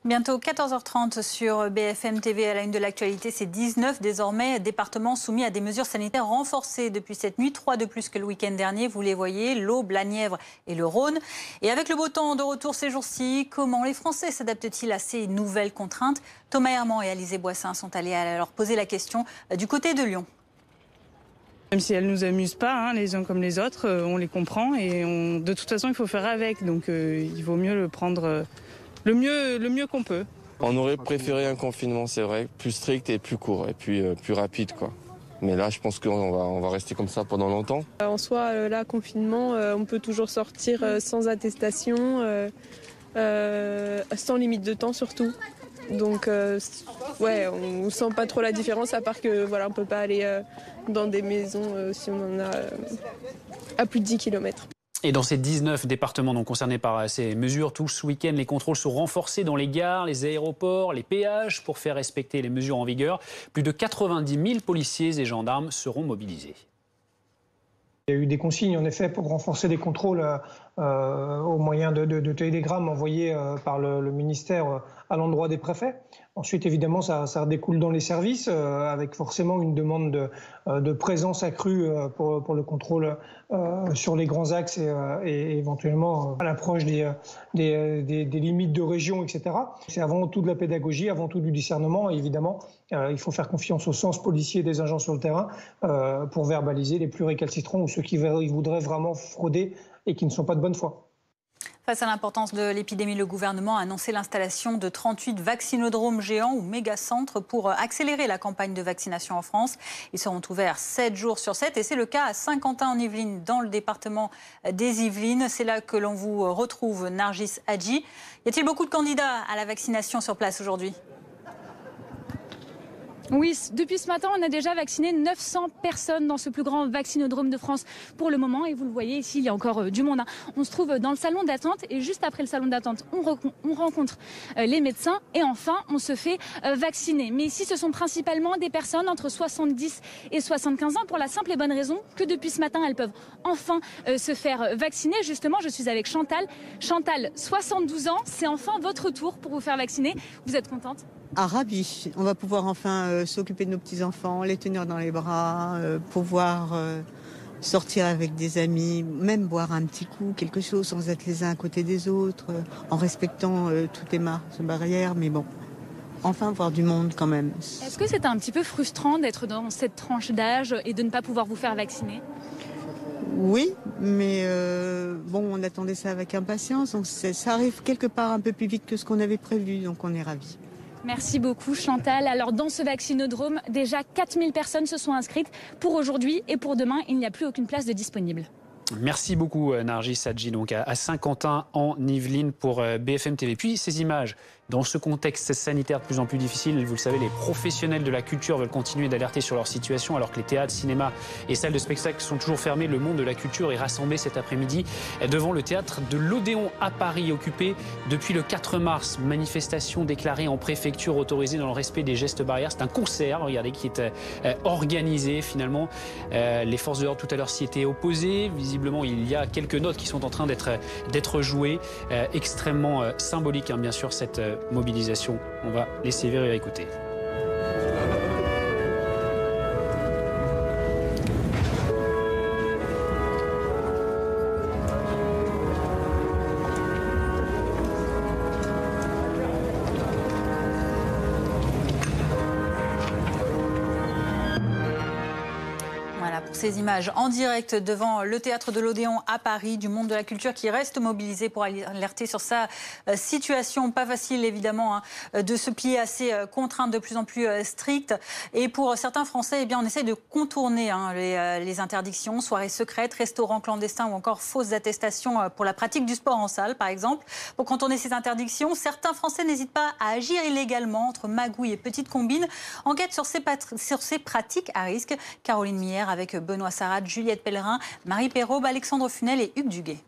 Bientôt 14h30 sur BFM TV. À la une de l'actualité, c'est 19 désormais départements soumis à des mesures sanitaires renforcées depuis cette nuit. 3 de plus que le week-end dernier, vous les voyez, l'Aube, la Nièvre et le Rhône. Et avec le beau temps de retour ces jours-ci, comment les Français s'adaptent-ils à ces nouvelles contraintes? Thomas Herman et Alizé Boissin sont allés leur poser la question du côté de Lyon. Même si elles ne nous amusent pas, les uns comme les autres, on les comprend et de toute façon il faut faire avec. Donc il vaut mieux le prendre le mieux qu'on peut. On aurait préféré un confinement, c'est vrai, plus strict et plus court et puis plus rapide, quoi. Mais là, je pense qu'on va rester comme ça pendant longtemps. En soi, là, confinement, on peut toujours sortir sans attestation, sans limite de temps surtout. Donc, ouais, on ne sent pas trop la différence, à part que voilà, on ne peut pas aller dans des maisons si on en a à plus de 10 km. Et dans ces 19 départements donc concernés par ces mesures, tout ce week-end, les contrôles sont renforcés dans les gares, les aéroports, les péages pour faire respecter les mesures en vigueur. Plus de 90 000 policiers et gendarmes seront mobilisés. Il y a eu des consignes, en effet, pour renforcer les contrôles au moyen de télégrammes envoyés par le ministère à l'endroit des préfets. Ensuite, évidemment, ça découle dans les services, avec forcément une demande de présence accrue pour le contrôle sur les grands axes et éventuellement à l'approche des limites de région, etc. C'est avant tout de la pédagogie, avant tout du discernement. Et évidemment, il faut faire confiance au sens policier des agents sur le terrain pour verbaliser les plus récalcitrants ou ceux qui voudraient vraiment frauder et qui ne sont pas de bonne foi. Face à l'importance de l'épidémie, le gouvernement a annoncé l'installation de 38 vaccinodromes géants ou méga-centres pour accélérer la campagne de vaccination en France. Ils seront ouverts 7 jours sur 7 et c'est le cas à Saint-Quentin-en-Yvelines, dans le département des Yvelines. C'est là que l'on vous retrouve, Nargis Hadji. Y a-t-il beaucoup de candidats à la vaccination sur place aujourd'hui ? Oui, depuis ce matin, on a déjà vacciné 900 personnes dans ce plus grand vaccinodrome de France pour le moment. Et vous le voyez ici, il y a encore du monde. On se trouve dans le salon d'attente et juste après le salon d'attente, on rencontre les médecins et enfin, on se fait vacciner. Mais ici, ce sont principalement des personnes entre 70 et 75 ans pour la simple et bonne raison que depuis ce matin, elles peuvent enfin se faire vacciner. Justement, je suis avec Chantal. Chantal, 72 ans, c'est enfin votre tour pour vous faire vacciner. Vous êtes contente ? Ah, ravi. On va pouvoir enfin s'occuper de nos petits-enfants, les tenir dans les bras, pouvoir sortir avec des amis, même boire un petit coup, quelque chose, sans être les uns à côté des autres, en respectant toutes les barrières, mais bon, enfin voir du monde quand même. Est-ce que c'était un petit peu frustrant d'être dans cette tranche d'âge et de ne pas pouvoir vous faire vacciner ? Oui, mais bon, on attendait ça avec impatience, donc ça arrive quelque part un peu plus vite que ce qu'on avait prévu, donc on est ravis. Merci beaucoup Chantal. Alors dans ce vaccinodrome, déjà 4000 personnes se sont inscrites pour aujourd'hui et pour demain, il n'y a plus aucune place de disponible. Merci beaucoup Nargis Hadji, donc à Saint-Quentin-en-Yvelines pour BFM TV. Puis ces images, dans ce contexte sanitaire de plus en plus difficile, vous le savez, les professionnels de la culture veulent continuer d'alerter sur leur situation alors que les théâtres, cinémas et salles de spectacle sont toujours fermés. Le monde de la culture est rassemblé cet après-midi devant le théâtre de l'Odéon à Paris, occupé depuis le 4 mars. Manifestation déclarée en préfecture, autorisée dans le respect des gestes barrières. C'est un concert, regardez, qui est organisé finalement. Les forces de l'ordre tout à l'heure s'y étaient opposées. Visiblement, il y a quelques notes qui sont en train d'être jouées. Extrêmement symbolique, bien sûr, cette mobilisation. On va laisser verrer et écouter. Voilà pour ces images en direct devant le théâtre de l'Odéon à Paris, du monde de la culture qui reste mobilisé pour alerter sur sa situation. Pas facile évidemment de se plier à ces contraintes de plus en plus strictes. Et pour certains Français, eh bien, on essaye de contourner les interdictions, soirées secrètes, restaurants clandestins ou encore fausses attestations pour la pratique du sport en salle par exemple. Pour contourner ces interdictions, certains Français n'hésitent pas à agir illégalement entre magouilles et petites combines. Enquête sur ces pratiques à risque. Caroline Mière avec Benoît Sarrat, Juliette Pellerin, Marie Perraube, Alexandre Funel et Hugues Duguet.